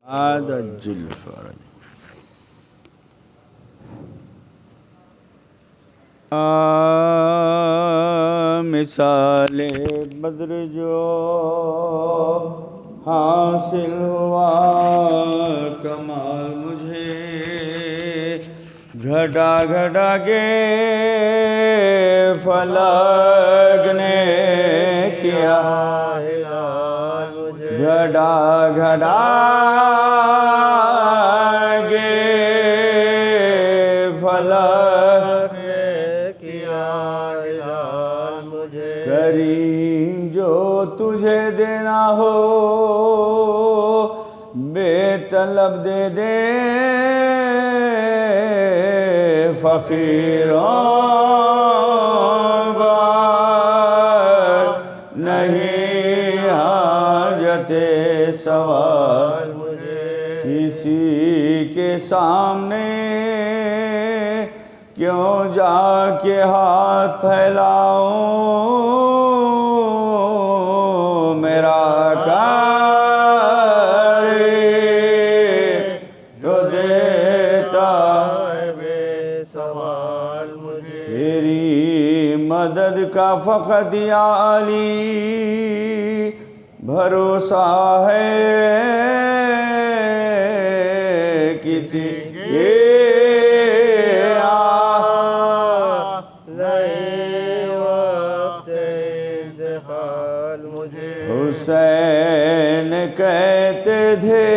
عادج الفرج مثال بدر جو حاصل ہوا کمال مجھے گھٹا گھٹا کے فلک نے کیا گھٹا گھٹا کے فلک نے کیا کریم جو تجھے دینا ہو بے طلب دے دے فقیروں پر نہیں حاجت سوال کسی کے سامنے کیوں جا کے ہاتھ پھیلاؤں میرا تو دیتا تیری مدد کا فقط یا علی بھروسہ ہے کسی حسین کہتے تھے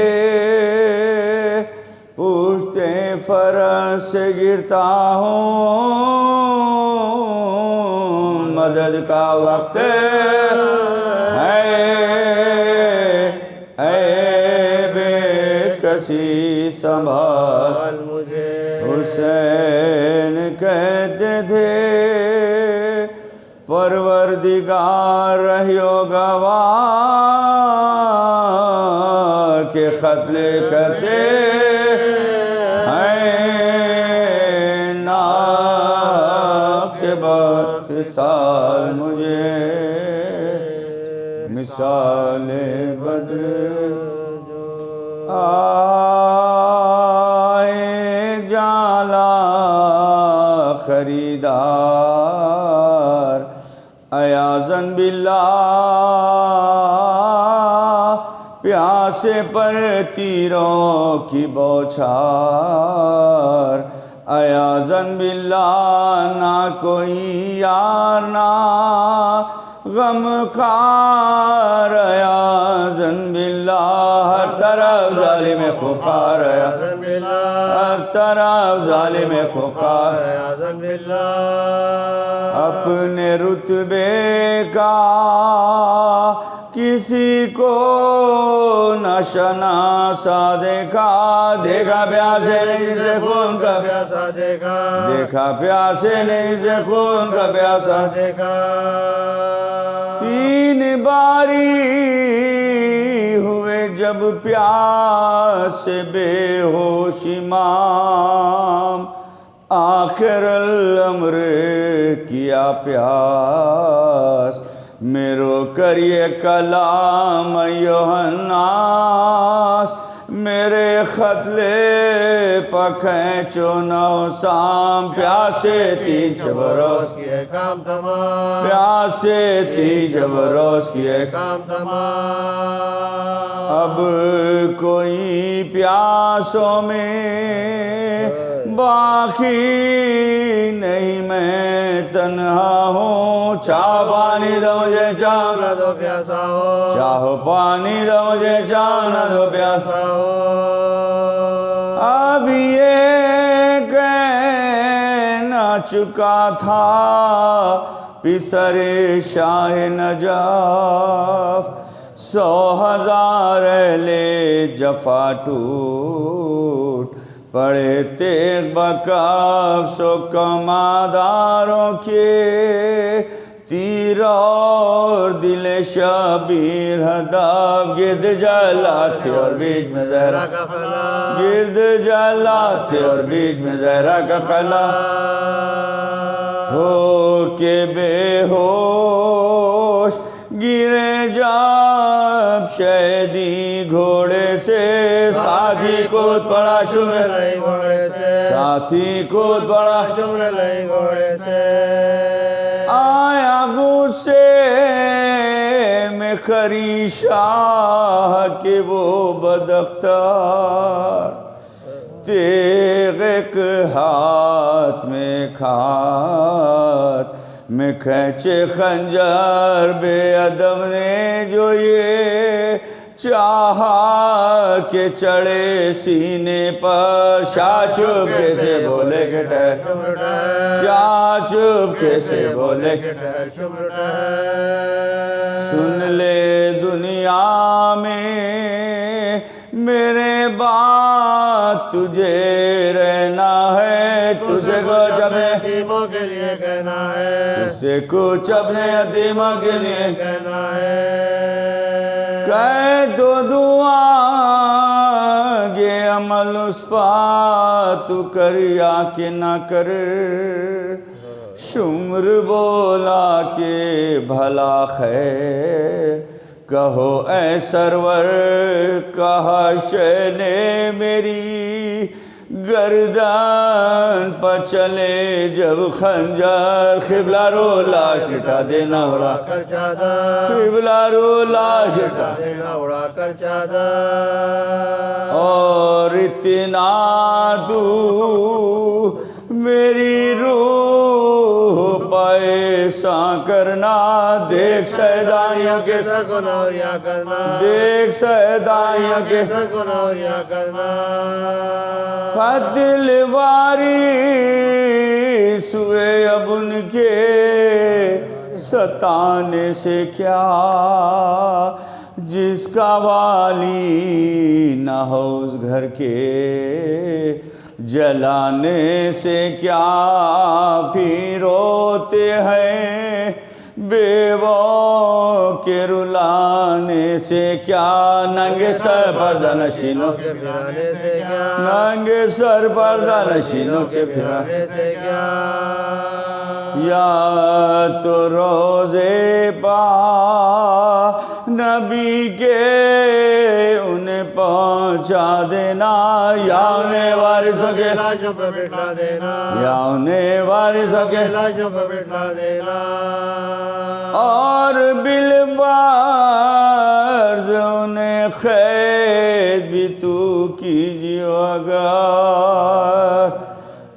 پوچھتے فرش سے گرتا ہوں مدد کا وقت ہے اے بے کسی سنبھال مجھے حسین کہتے تھے پروردگار رہیو گواہ کے قتل کرتے ہیں ناقبت سال مجھے مثال بدر آئے جالا خریدار عیاذاً باللہ پیاسے پر تیروں کی بوچھار عیاذاً باللہ نہ کوئی یار نہ غم خار عیاذاً باللہ ہر طرف ظالم خوکار عیاذاً باللہ ہر طرف ظالم خوکار عیاذاً باللہ اپنے رتبے کا کسی کو نہ شناسا دیکھا دیکھا پیاسے نہیں سے خون کا پیاسا دیکھا دیکھا پیاسے نہیں سے خون کا پیاسا دیکھا تین باری ہوئے جب پیاس سے بے ہوش امام آخر الامر کیا پیاس میرو کریے کلام ایوہ الناس میرے خطلے پکھینچو نو سام پیاسے تھی جب روز کیے کام تمام پیاسے تھی جب روز کیے کام تمام اب کوئی پیاسوں میں باقی نہیں میں تنہا ہوں چاہ پانی دو مجھے چاہ دو پیاسا ہو چاہو پانی دو مجھے چاہ دو پیاسا ہو اب یہ کہنا چکا تھا پسر شاہ نجف 100,000 اہل جفا ٹوٹ پڑے تیغ بکاف سو کماداروں کے تیر اور دل شبیر ہدف گرد جلاتے اور بیچ میں زہرہ کا خلا گرد جلاتے اور بیچ میں زہرہ کا خلا ہو کے بے ہوش گرے جب شہدی گھوڑے سے ساتھی کود پڑا شمر لئی گھوڑے سے ساتھی کود پڑا شمر لئی گھوڑے سے آیا غصے میں خری شاہ کہ وہ بداختار تیغ ایک ہاتھ میں کھات میں کھینچے خنجر بے ادب نے جو یہ چاہا کہ چڑھے سینے پر شاہ چپکے سے بولے کہ ٹھہر شاہ چپکے سے بولے کہ سن لے دنیا میں میرے بات تجھے رہنا ہے تجھے کچھ اپنے یتیموں کے لیے کہنا ہے تجھے کچھ اپنے یتیموں کے لیے کہنا ہے کہہ تو دعا گے عمل اس پا تو کر یا کہ نہ کر شمر بولا کہ بھلا خیر کہو اے سرور کہا شے نے میری گردن پر چلے جب خنجر قبلہ رو لاش اٹھا دینا اڑا کر چادر قبلہ رو لاش اٹھا دینا اڑا کر چادر اور اتنا تو میری روح پیسہ کرنا دیکھ سیدائیوں کے سر کو نوریا کرنا دیکھ سیدائیوں کے سر کو نوریا کرنا دل واری سوئے اب ان کے ستانے سے کیا جس کا والی نہ ہو اس گھر کے جلانے سے کیا پھر روتے ہیں بیووں کے رلانے سے کیا ننگے سر پردہ نشینوں کے پھرانے سے کیا ننگے سر پردہ نشینوں کے پھرانے سے کیا یا تو روزے پا نبی کے انہیں پہنچا دینا یا انہیں وارثوں کے لاشوں پہ بٹھا دینا یا انہیں وارثوں کے لاشوں پہ بٹھا دینا اور بالفرض انہیں قید بھی تو کیجیے اگر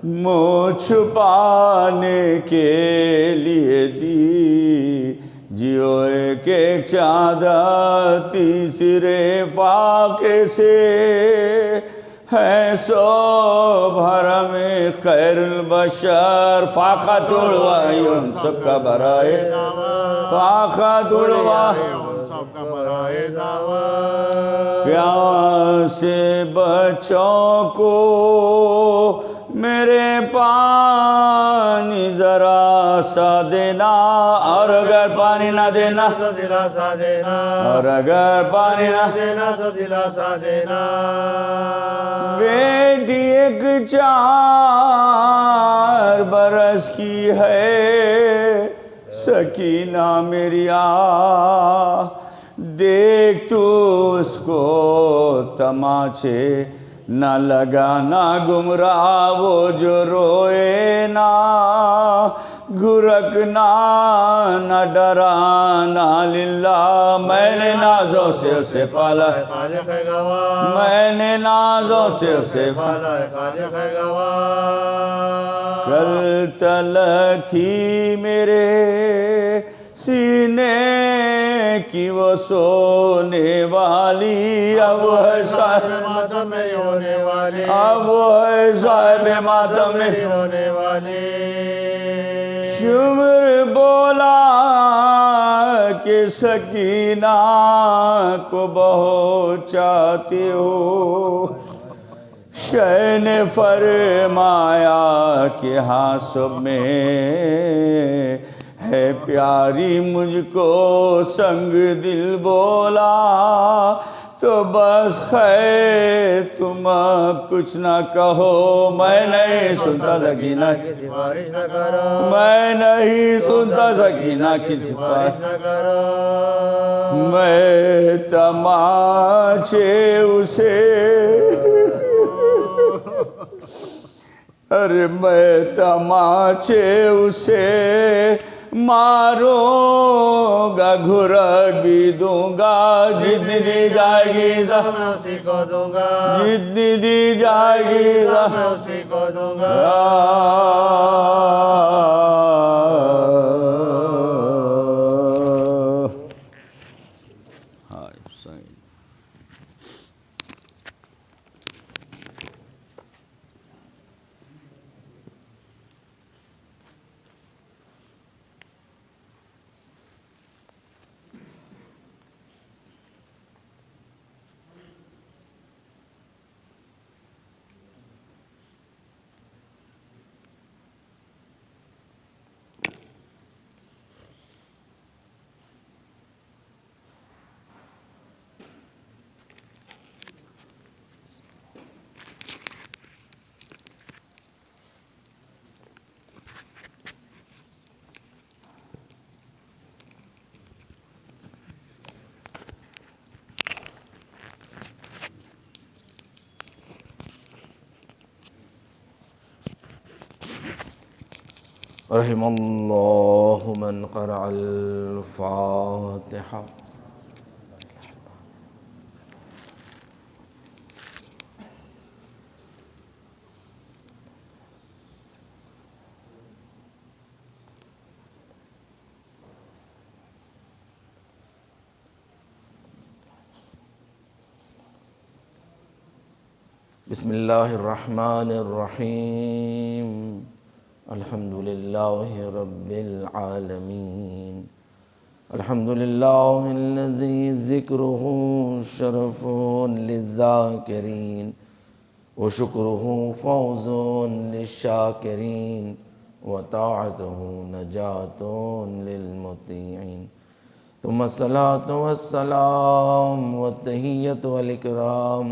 منہ چھپانے کے لیے دی جیو ایک ایک چادر تیسرے فاقے سے ہے سو بھرم خیر البشر فاقہ توڑوائی ان سب کا برائے فاقہ توڑوائی سب کا برائے دعویٰ پیاسے بچوں کو میرے پانی ذرا سا دینا اور اگر پانی نہ دینا تو دلاسا دینا اور اگر پانی نہ دینا تو دلاسا دینا بیٹی ایک 4 برس کی ہے سکینہ میری دیکھ تو اس کو تماچے نہ لگانا گمراہ وہ جو روئے نہ گھرکنا نہ ڈرانا للہ میں نے نازوں سے اسے پالا ہے خالق ہے گواہ میں نے نازوں سے اسے پالا ہے خالق ہے گواہ کل تلک تھی میرے سینے کی وہ سونے والی اب ہے صاحب ماتم میں ہونے والی اب ہے صاحب ماتم میں ہونے والی شمر بولا کہ سکینہ کو بہت چاہتے ہو شے نے فرمایا کہ ہاں سب میں ہے پیاری مجھ کو سنگ دل بولا تو بس خیر تم اب کچھ نہ کہو، میں نہیں سنتا سکینہ کی سفارش نہ کرو، میں نہیں سنتا سکینہ کی سفارش نہ کرو، میں تماچے اسے ارے میں تماچے اسے ماروں گا، گھرک بھی دوں گا، جتنی دی جائے گی میں اسی کو دوں گا، جتنی دی جائے گی میں اسی کو دوں گا۔ رحم اللہ من قرأ الفاتحہ۔ بسم اللہ الرحمن الرحیم، الحمد للہ رب العالمین، الحمد للہ الذی ذکرہ شرف للذاکرین وشکرہ فوز للشاکرین وطاعتہ نجات للمطیعین، ثم الصلاة والسلام والتحیۃ والاکرام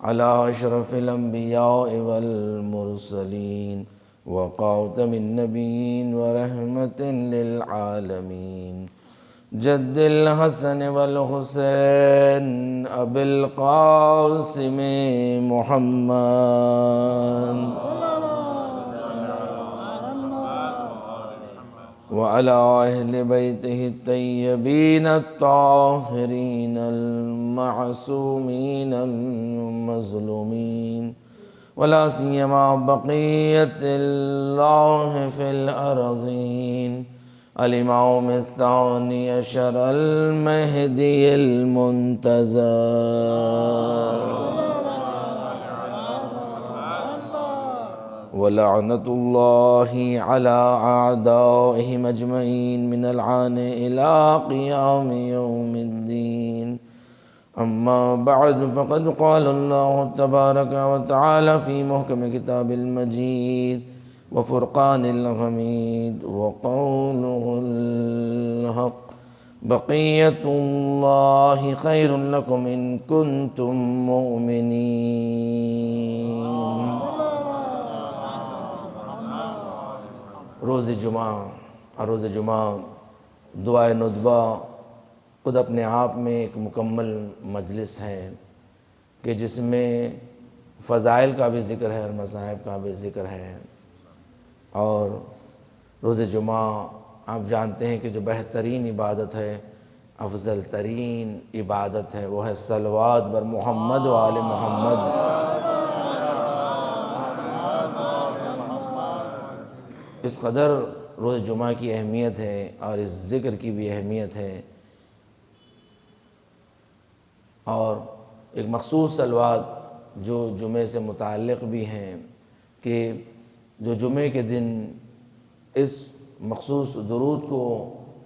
علی اشرف الانبیاء والمرسلین وخاتم النبیین ورحمۃ للعالمین، جد الحسن والحسین ابی القاسم محمد وعلی اہل بیتہ الطیبین الطاہرین المعصومین المظلومین، ولا سیما بقیت اللہ فی الارضین، الامام الثانی عشر المہدی المنتظر، ولعنت اللہ علی اعدائہم اجمعین من العان الى قیام یوم الدین، اما بعد فقد قال اللہ تبارک وتعالی فی محکم کتاب المجید وفرقان الحمید وقولہ الحق، بقیت اللہ خیر لکم ان کنتم مؤمنین۔ روز جمعہ اور روز جمعہ دعائے ندبہ خود اپنے آپ میں ایک مکمل مجلس ہے کہ جس میں فضائل کا بھی ذکر ہے اور مصائب کا بھی ذکر ہے، اور روز جمعہ آپ جانتے ہیں کہ جو بہترین عبادت ہے، افضل ترین عبادت ہے، وہ ہے صلوات بر محمد و آل محمد۔ اس قدر روز جمعہ کی اہمیت ہے اور اس ذکر کی بھی اہمیت ہے، اور ایک مخصوص صلوات جو جمعے سے متعلق بھی ہیں کہ جو جمعے کے دن اس مخصوص درود کو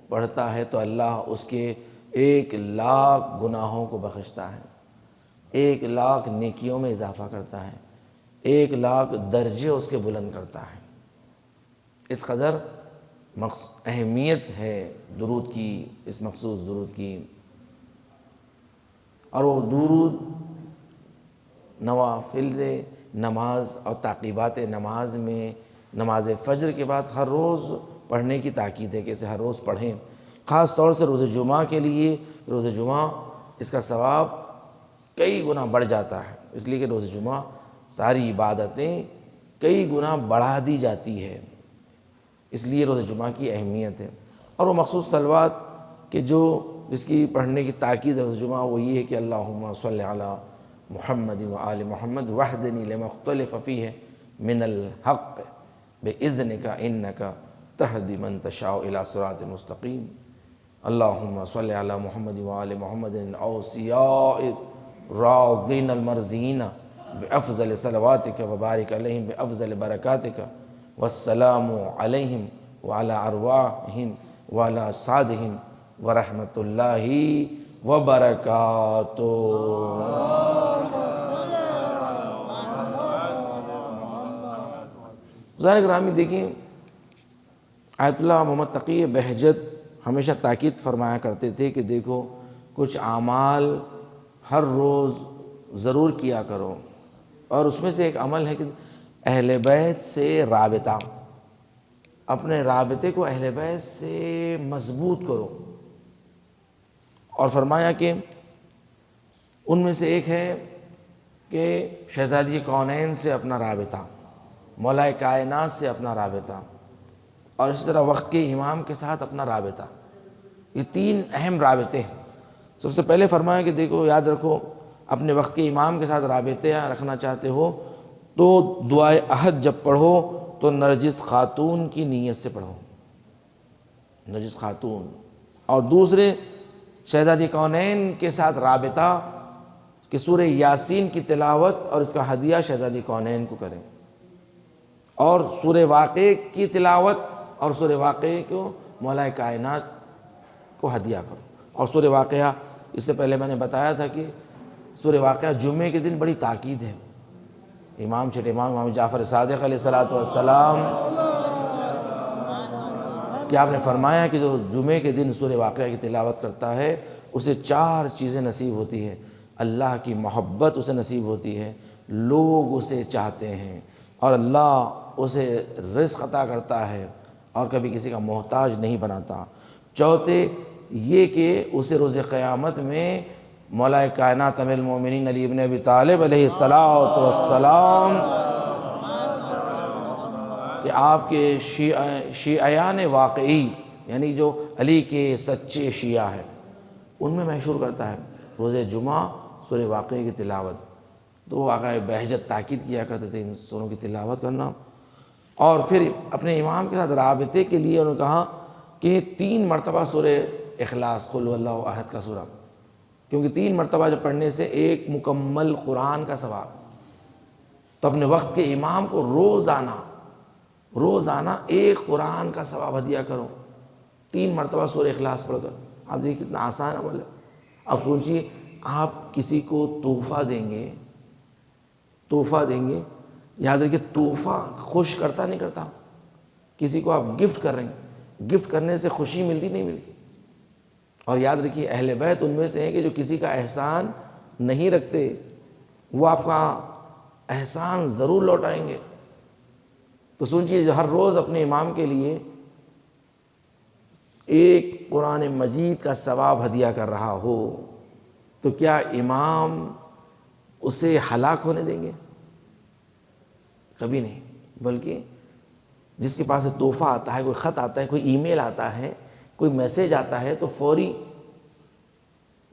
پڑھتا ہے تو اللہ اس کے 1,00,000 گناہوں کو بخشتا ہے، 1,00,000 نیکیوں میں اضافہ کرتا ہے، 1,00,000 درجے اس کے بلند کرتا ہے۔ اس قدر اہمیت ہے درود کی، اس مخصوص درود کی، اور وہ درود نوافل نماز اور تعقیبات نماز میں نماز فجر کے بعد ہر روز پڑھنے کی تاکید ہے کہ اسے ہر روز پڑھیں، خاص طور سے روز جمعہ کے لیے۔ روز جمعہ اس کا ثواب کئی گنا بڑھ جاتا ہے، اس لیے کہ روز جمعہ ساری عبادتیں کئی گنا بڑھا دی جاتی ہے، اس لیے روز جمعہ کی اہمیت ہے۔ اور وہ مخصوص صلوات کہ جس کی پڑھنے کی تاکید ہے روز جمعہ، وہ یہ ہے کہ اللہم صلی علی محمد و آل محمد وحدنی لما اختلف فیہ من الحق بإذنک انک تہدی من تشاء الی صراط مستقیم۔ اللہم صلی علی محمد و آل محمد الاوصیاء الرازین المرضین بأفضل صلواتک وبارک علیہم بأفضل برکاتک والسلام علیہم وعلی ارواحہم وعلی اصحابہم ورحمۃ اللہ وبرکاتہ۔ بزرگان گرامی دیکھیں، آیت اللہ محمد تقی بہجت ہمیشہ تاکید فرمایا کرتے تھے کہ دیکھو کچھ اعمال ہر روز ضرور کیا کرو، اور اس میں سے ایک عمل ہے کہ اہل بیت سے رابطہ، اپنے رابطے کو اہل بیت سے مضبوط کرو۔ اور فرمایا کہ ان میں سے ایک ہے کہ شہزادی کونین سے اپنا رابطہ، مولا کائنات سے اپنا رابطہ، اور اسی طرح وقت کے امام کے ساتھ اپنا رابطہ۔ یہ تین اہم رابطے ہیں۔ سب سے پہلے فرمایا کہ دیکھو یاد رکھو، اپنے وقت کے امام کے ساتھ رابطے رکھنا چاہتے ہو تو دعائے عہد جب پڑھو تو نرجس خاتون کی نیت سے پڑھو، نرجس خاتون۔ اور دوسرے شہزادی کونین کے ساتھ رابطہ کہ سورہ یاسین کی تلاوت اور اس کا ہدیہ شہزادی کونین کو کریں، اور سورہ واقعہ کی تلاوت اور سورہ واقعہ کو مولا کائنات کو ہدیہ کرو۔ اور سورہ واقعہ، اس سے پہلے میں نے بتایا تھا کہ سورہ واقعہ جمعے کے دن بڑی تاکید ہے۔ امام چھٹے امام جعفر صادق علیہ السلام کہ آپ نے فرمایا کہ جو جمعے کے دن سورہ واقعہ کی تلاوت کرتا ہے اسے 4 چیزیں نصیب ہوتی ہے۔ اللہ کی محبت اسے نصیب ہوتی ہے، لوگ اسے چاہتے ہیں، اور اللہ اسے رزق عطا کرتا ہے اور کبھی کسی کا محتاج نہیں بناتا۔ چوتھے یہ کہ اسے روز قیامت میں مولا کائنات امیر المومنین علی ابن ابی طالب علیہ السلام کہ آپ کے شیعیان واقعی، یعنی جو علی کے سچے شیعہ ہیں، ان میں محشور کرتا ہے روز جمعہ سورہ واقعہ کی تلاوت۔ تو آقا بہجت تاکید کیا کرتے تھے ان سوروں کی تلاوت کرنا۔ اور پھر اپنے امام کے ساتھ رابطے کے لیے انہوں نے کہا کہ 3 مرتبہ سورہ اخلاص قل واللہ احد کا سورہ، کیونکہ 3 مرتبہ جب پڑھنے سے ایک مکمل قرآن کا ثواب۔ تو اپنے وقت کے امام کو روزانہ ایک قرآن کا ثواب ہدیہ کرو، 3 مرتبہ سورہ اخلاص پڑھ کر۔ آپ دیکھیں کتنا آسان عمل ہے۔ اب سوچیے، آپ کسی کو تحفہ دیں گے، یاد رکھیے تحفہ خوش کرتا نہیں کرتا؟ کسی کو آپ گفٹ کر رہے ہیں، گفٹ کرنے سے خوشی ملتی نہیں ملتی؟ اور یاد رکھیے اہل بیت ان میں سے ہیں کہ جو کسی کا احسان نہیں رکھتے، وہ آپ کا احسان ضرور لوٹائیں گے۔ تو سوچیے جو ہر روز اپنے امام کے لیے ایک قرآن مجید کا ثواب ہدیہ کر رہا ہو تو کیا امام اسے ہلاک ہونے دیں گے؟ کبھی نہیں، بلکہ جس کے پاس تحفہ آتا ہے، کوئی خط آتا ہے، کوئی ای میل آتا ہے، کوئی میسیج آتا ہے، تو فوری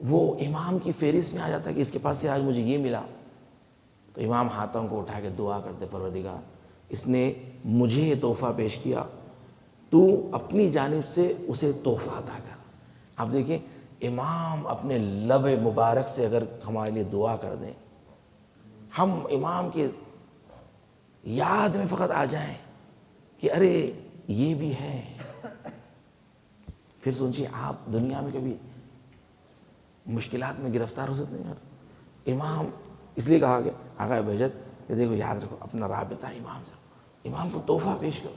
وہ امام کی فہرست میں آ جاتا ہے کہ اس کے پاس سے آج مجھے یہ ملا۔ تو امام ہاتھوں کو اٹھا کے دعا کرتے، پروردگار اس نے مجھے یہ تحفہ پیش کیا، تو اپنی جانب سے اسے تحفہ عطا کر۔ آپ دیکھیں امام اپنے لب مبارک سے اگر ہمارے لیے دعا کر دیں، ہم امام کی یاد میں فقط آ جائیں کہ ارے یہ بھی ہے، پھر سوچیے آپ دنیا میں کبھی مشکلات میں گرفتار ہو سکتے ہیں۔ امام اس لیے کہا کہ آقا بہجت کہ دیکھو یاد رکھو اپنا رابطہ امام سے، امام کو تحفہ پیش کرو۔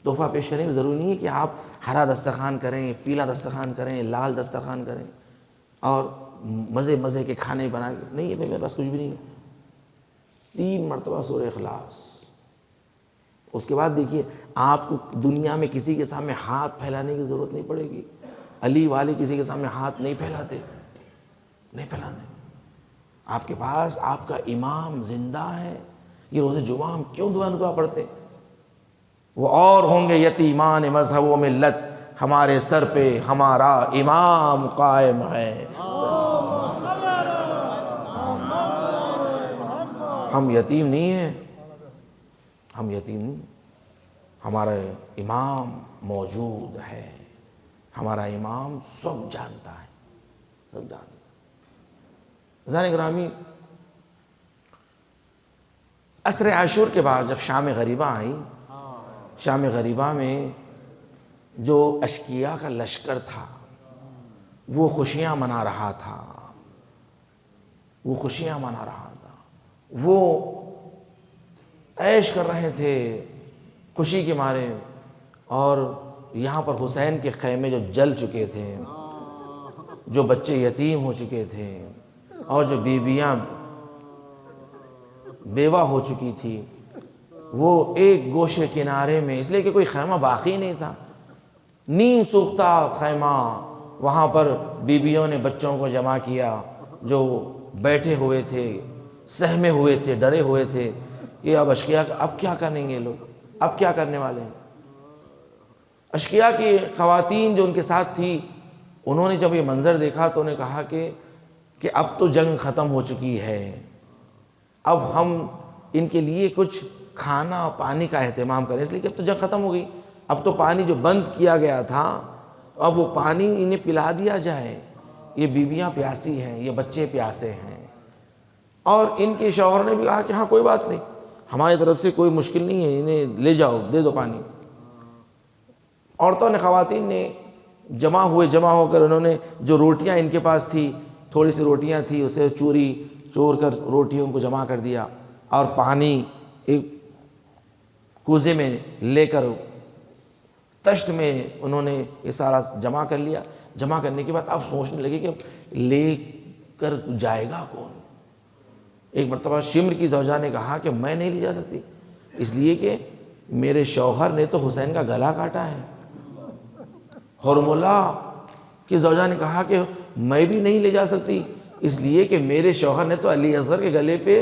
تحفہ پیش کرنے میں ضروری نہیں ہے کہ آپ ہرا دسترخوان کریں، پیلا دسترخوان کریں، لال دسترخوان کریں، اور مزے مزے کے کھانے بنا کے نہیں ہے میرے پاس کچھ بھی نہیں ہے. 3 مرتبہ سورہ اخلاص. اس کے بعد دیکھیے آپ کو دنیا میں کسی کے سامنے ہاتھ پھیلانے کی ضرورت نہیں پڑے گی. علی والے کسی کے سامنے ہاتھ نہیں پھیلاتے، نہیں پھیلاتے. آپ کے پاس آپ کا امام زندہ ہے. یہ روز جمعہ ہم کیوں دعا پڑھتے؟ وہ اور ہوں گے یتیمان مذہب و ملت، ہمارے سر پہ ہمارا امام قائم ہے. ہم یتیم نہیں ہیں، ہم یتیم نہیں، ہمارا امام موجود ہے. ہمارا امام سب جانتا ہے، سب جانتا ہے. عزیزان گرامی، عصر عاشور کے بعد جب شام غریبہ آئی، شام غریبہ میں جو اشقیاء کا لشکر تھا وہ خوشیاں منا رہا تھا، وہ خوشیاں منا رہا تھا، وہ عیش کر رہے تھے خوشی کے مارے. اور یہاں پر حسین کے خیمے جو جل چکے تھے، جو بچے یتیم ہو چکے تھے، اور جو بیویاں بیوہ ہو چکی تھی، وہ ایک گوشے کنارے میں، اس لیے کہ کوئی خیمہ باقی نہیں تھا، نیم سوختہ خیمہ، وہاں پر بیویوں نے بچوں کو جمع کیا جو بیٹھے ہوئے تھے، سہمے ہوئے تھے، ڈرے ہوئے تھے کہ اب اشقیاء اب کیا کریں گے لوگ، اب کیا کرنے والے ہیں. اشقیاء کی خواتین جو ان کے ساتھ تھی، انہوں نے جب یہ منظر دیکھا تو انہیں کہا کہ اب تو جنگ ختم ہو چکی ہے، اب ہم ان کے لیے کچھ کھانا پانی کا اہتمام کریں، اس لیے کہ اب تو جنگ ختم ہو گئی، اب تو پانی جو بند کیا گیا تھا اب وہ پانی انہیں پلا دیا جائے. یہ بیویاں پیاسی ہیں، یہ بچے پیاسے ہیں. اور ان کے شوہر نے بھی کہا کہ ہاں کوئی بات نہیں، ہماری طرف سے کوئی مشکل نہیں ہے، انہیں لے جاؤ، دے دو پانی. عورتوں نے، خواتین نے جمع ہو کر انہوں نے جو روٹیاں ان کے پاس تھی، تھوڑی سی روٹیاں تھی، اسے چور کر روٹیوں کو جمع کر دیا، اور پانی ایک کوزے میں لے کر تشت میں انہوں نے یہ سارا جمع کر لیا. جمع کرنے کے بعد اب سوچنے لگے کہ اب لے کر جائے گا کون. ایک مرتبہ شمر کی زوجہ نے کہا کہ میں نہیں لے جا سکتی، اس لیے کہ میرے شوہر نے تو حسین کا گلا کاٹا ہے. حرملہ کی زوجہ نے کہا کہ میں بھی نہیں لے جا سکتی، اس لیے کہ میرے شوہر نے تو علی اصغر کے گلے پہ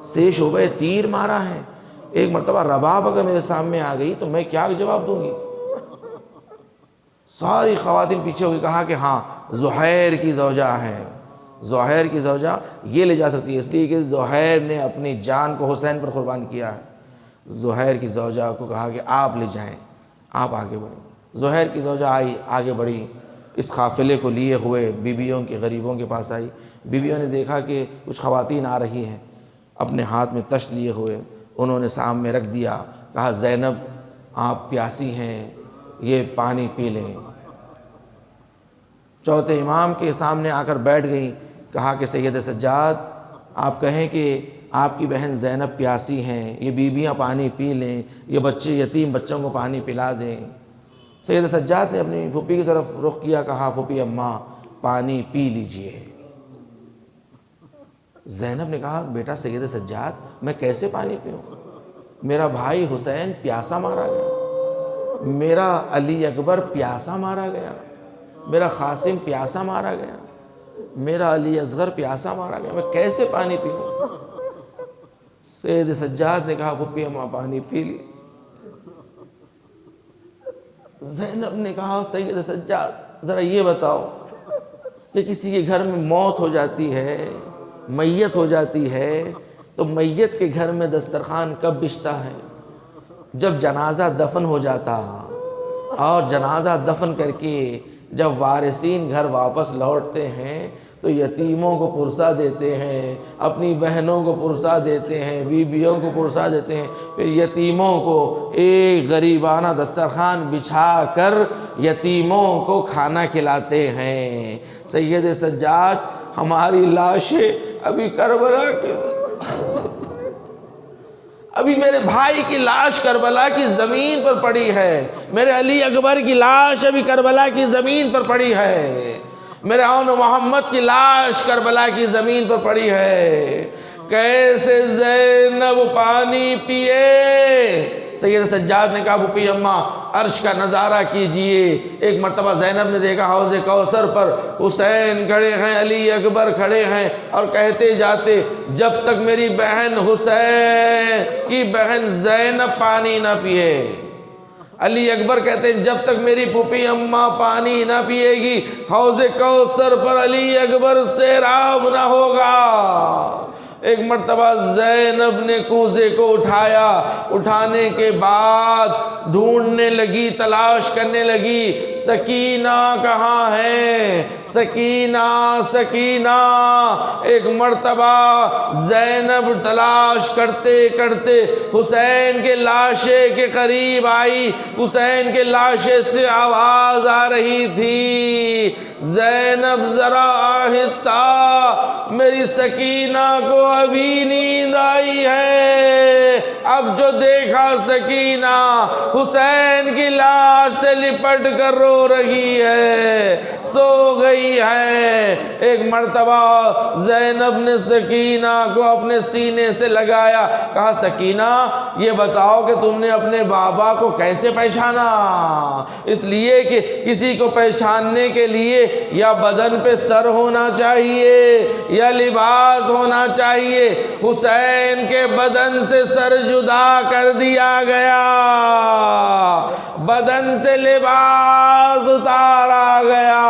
سے شعبہ تیر مارا ہے. ایک مرتبہ رباب اگر میرے سامنے آ گئی تو میں کیا جواب دوں گی. ساری خواتین پیچھے ہو کے کہا کہ ہاں زہیر کی زوجہ ہے، زہیر کی زوجہ یہ لے جا سکتی ہے، اس لیے کہ زہیر نے اپنی جان کو حسین پر قربان کیا ہے. زہیر کی زوجہ کو کہا کہ آپ لے جائیں، آپ آگے بڑھیں. زہیر کی زوجہ آئی، آگے بڑھی، اس قافلے کو لیے ہوئے بیویوں کے، غریبوں کے پاس آئی. بیویوں نے دیکھا کہ کچھ خواتین آ رہی ہیں، اپنے ہاتھ میں تشت لیے ہوئے، انہوں نے سامنے رکھ دیا. کہا زینب آپ پیاسی ہیں، یہ پانی پی لیں. چوتھے امام کے سامنے آ کر بیٹھ گئیں. کہا کہ سید سجاد آپ کہیں کہ آپ کی بہن زینب پیاسی ہیں، یہ بیویاں پانی پی لیں، یہ بچے یتیم بچوں کو پانی پلا دیں. سید سجاد نے اپنی پھوپھی کی طرف رخ کیا، کہا پھوپھی اماں پانی پی لیجئے. زینب نے کہا بیٹا سید سجاد میں کیسے پانی پیوں، میرا بھائی حسین پیاسا مارا گیا، میرا علی اکبر پیاسا مارا گیا، میرا قاسم پیاسا مارا گیا، میرا علی اصغر پیاسا مارا گیا، میں کیسے پانی پیوں. سید سجاد نے کہا پھوپھی اماں پانی پی لی. زینب نے کہا سید سجاد ذرا یہ بتاؤ کہ کسی کے گھر میں موت ہو جاتی ہے، میت ہو جاتی ہے، تو میت کے گھر میں دسترخوان کب بچھتا ہے؟ جب جنازہ دفن ہو جاتا، اور جنازہ دفن کر کے جب وارثین گھر واپس لوٹتے ہیں تو یتیموں کو پرسہ دیتے ہیں، اپنی بہنوں کو پرسہ دیتے ہیں، بیویوں کو پرسہ دیتے ہیں، پھر یتیموں کو ایک غریبانہ دسترخوان بچھا کر یتیموں کو کھانا کھلاتے ہیں. سید سجاد ہماری لاشیں ابھی کربلا کی، ابھی میرے بھائی کی لاش کربلا کی زمین پر پڑی ہے، میرے علی اکبر کی لاش ابھی کربلا کی زمین پر پڑی ہے، میرے آن محمد کی لاش کربلا کی زمین پر پڑی ہے، کیسے زینب پانی پیے۔ سید سجاد نے کہا پھوپھی اماں عرش کا نظارہ کیجئے۔ ایک مرتبہ زینب نے دیکھا حوض کوثر پر حسین کھڑے ہیں، علی اکبر کھڑے ہیں، اور کہتے جاتے جب تک میری بہن حسین کی بہن زینب پانی نہ پیے۔ علی اکبر کہتے ہیں جب تک میری پھوپھی اماں پانی نہ پیے گی حوض کوثر پر علی اکبر سیراب نہ ہوگا۔ ایک مرتبہ زینب نے کوزے کو اٹھایا، اٹھانے کے بعد ڈھونڈنے لگی، تلاش کرنے لگی، سکینہ کہاں ہے، سکینہ سکینہ۔ ایک مرتبہ زینب تلاش کرتے کرتے حسین کے لاشے کے قریب آئی، حسین کے لاشے سے آواز آ رہی تھی، زینب ذرا آہستہ، میری سکینہ کو ابھی نیند آئی ہے۔ اب جو دیکھا سکینہ حسین کی لاش سے لپٹ کر رو رہی ہے، سو گئی ہے۔ ایک مرتبہ زینب نے سکینہ کو اپنے سینے سے لگایا، کہا سکینہ یہ بتاؤ کہ تم نے اپنے بابا کو کیسے پہچانا؟ اس لیے کہ کسی کو پہچاننے کے لیے یا بدن پہ سر ہونا چاہیے یا لباس ہونا چاہیے، حسین کے بدن سے سر جدا کر دیا گیا، بدن سے لباس اتارا گیا،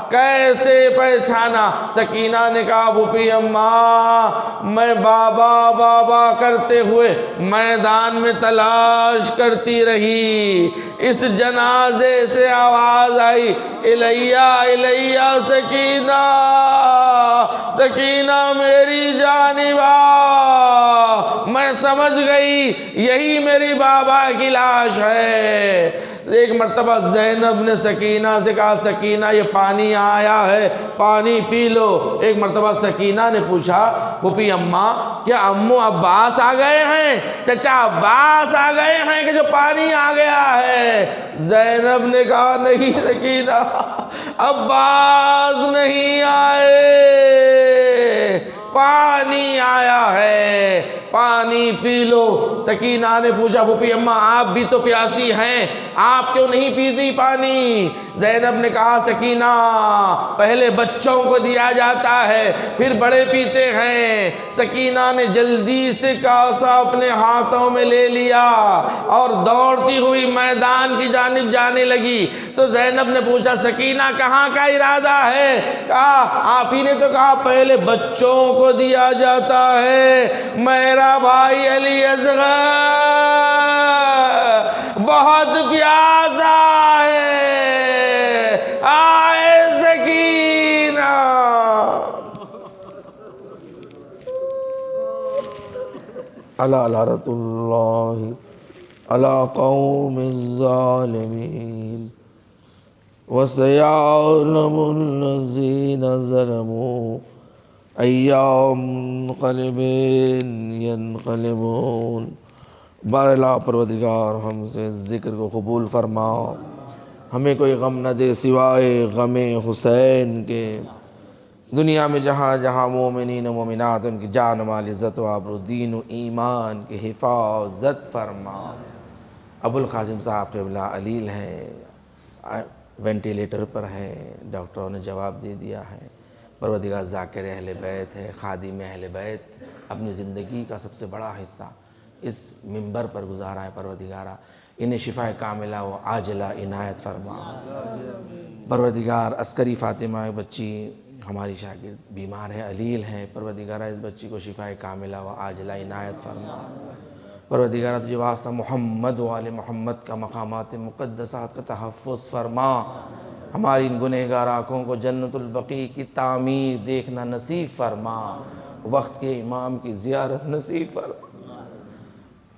کیسے پہچانا؟ سکینہ نے کہا پھوپھی اماں میں بابا بابا کرتے ہوئے میدان میں تلاش کرتی رہی، اس جنازے سے آواز آئی الیہ الیہ سکینہ، سکینہ میری جانب آ، میں سمجھ گئی یہی میری بابا کی لاش ہے۔ ایک مرتبہ زینب نے سکینہ سے کہا سکینہ یہ پانی آیا ہے، پانی پی لو۔ ایک مرتبہ سکینہ نے پوچھا پھوپھی اماں کیا امو عباس آ گئے ہیں، چچا عباس آ گئے ہیں کہ جو پانی آ گیا ہے؟ زینب نے کہا نہیں سکینہ، عباس نہیں آئے، پانی آیا ہے، پانی پی لو۔ سکینہ نے پوچھا پھوپھی اماں آپ بھی تو پیاسی ہیں، آپ کیوں نہیں پیتی پانی؟ زینب نے کہا سکینہ پہلے بچوں کو دیا جاتا ہے پھر بڑے پیتے ہیں۔ سکینہ نے جلدی سے کاسا اپنے ہاتھوں میں لے لیا اور دوڑتی ہوئی میدان کی جانب جانے لگی۔ تو زینب نے پوچھا سکینہ کہاں کا ارادہ ہے؟ کہا آپ ہی نے تو کہا پہلے بچوں کو دیا جاتا ہے، میرا بھائی علی اصغر بہت پیاسا ہے، آئے سکینہ۔ الا لعنۃ اللہ علی قوم الظالمین وسيعلم الذين ظلموا أي منقلب ينقلبون۔ بارلا پروردگار ہم سے ذکر کو قبول فرما، ہمیں کوئی غم نہ دے سوائے غم حسین کے۔ دنیا میں جہاں جہاں مومنین و مومنات ان کی جان مال عزت و آبرو دین و ایمان کی حفاظت فرما۔ ابو القاسم صاحب قبلہ علیل ہیں، وینٹیلیٹر پر ہیں، ڈاکٹروں نے جواب دے دیا ہے۔ پروردگار ذاکر اہل بیت ہے، خادم اہل بیت، اپنی زندگی کا سب سے بڑا حصہ اس منبر پر گزارا ہے۔ پروردگارہ انہیں شفا کاملہ و عاجلہ عنایت فرما۔ پروردگار عسکری فاطمہ بچی ہماری شاگرد بیمار ہے، علیل ہیں، پروردگارہ اس بچی کو شفا کاملہ و عاجلہ عنایت فرما۔ پروردگارہ تجھے واسطہ محمد و آل محمد کا مقامات مقدسات کا تحفظ فرما۔ ہماری ان گنہگار آنکھوں کو جنت البقیع کی تعمیر دیکھنا نصیب فرما، وقت کے امام کی زیارت نصیب فرما۔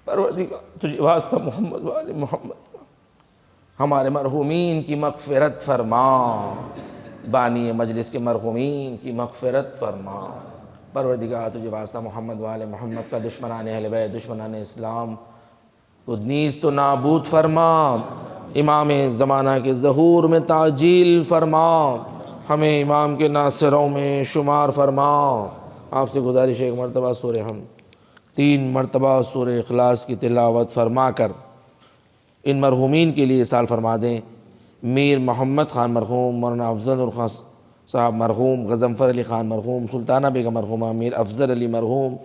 پروردگار تجھے واسطہ محمد و آل محمد کا ہمارے مرحومین کی مغفرت فرما، بانی مجلس کے مرحومین کی مغفرت فرما۔ پروردگار تجھے واسطہ محمد و آل محمد کا دشمنان اہل بیت، دشمنان اسلام کو نیست و نابود فرما، امام زمانہ کے ظہور میں تعجیل فرما۔ ہمیں امام کے ناصروں میں شمار فرماؤ۔ آپ سے گزارش ہے ایک مرتبہ سورہ حمد 3 مرتبہ سورہ اخلاص کی تلاوت فرما کر ان مرحومین کے لیے اصال فرما دیں۔ میر محمد خان مرحوم، مولانا افضل الخان صاحب مرحوم، غضنفر علی خان مرحوم، سلطانہ بیگم مرحومہ، میر افضل علی مرحوم،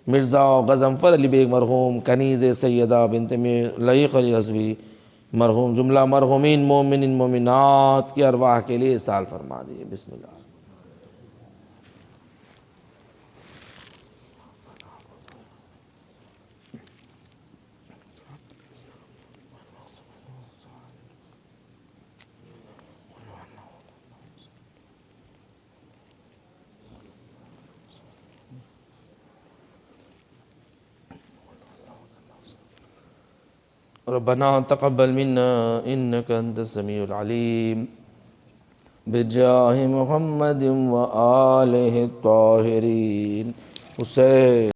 مرزا غضنفر علی بیگ مرحوم، کنیز سیدہ بنت میر لعیق علی حزوی مرحوم، جملہ مرحومین مومنین مومنات کی ارواح کے لیے اصال فرما دیجیے۔ بسم اللہ۔ ربنا تقبل منا انك انت السميع العليم بجاہ محمد و آلہ الطاہرین۔ حسین